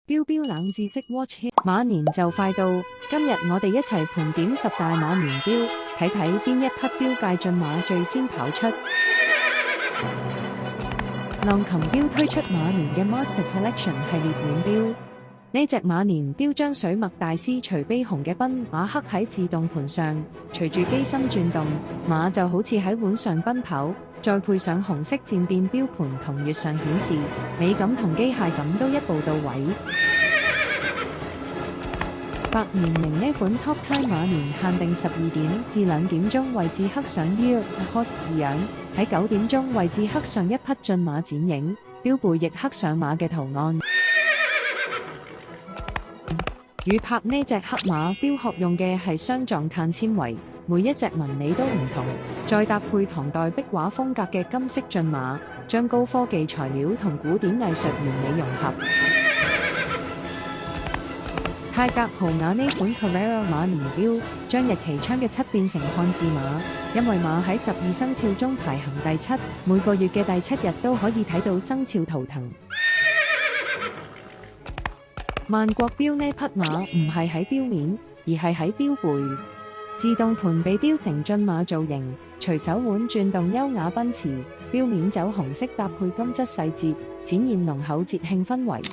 標標冷知識 Watch Hit 馬年就快到，今日我哋一齊盤點10大馬年標，睇睇邊一匹標界駿馬最先跑出。浪琴標推出馬年嘅 Master Collection 系列腕標，呢隻馬年標將水墨大師徐悲鴻嘅奔馬刻喺自動盤上，隨住機身轉動，馬就好似喺碗上奔跑。再配上紅色漸變標盤同月相顯示，美感同機械感都一步到位。百年靈呢款 Top Time 馬年限定12點至2點鐘位置刻上 Year Horse 字樣，喺9點鐘位置刻上一匹駿馬剪影，標背亦刻上馬嘅圖案。與拍呢隻黑馬標殼用嘅係雙狀碳纖維。每一隻紋理都唔同，再搭配唐代壁畫風格嘅金色駿馬，將高科技材料同古典藝術完美融合。泰格豪雅呢款 Carrera 馬年標，將日期窗嘅7變成漢字馬，因為馬喺12生肖中排行第7，每個月嘅第7日都可以睇到生肖圖騰。萬國標呢匹馬唔係喺標面，而係喺標背。自動盤被雕成駿馬造型，隨手腕轉動優雅奔馳，標面走紅色搭配金質細節，展現濃厚節慶氛圍。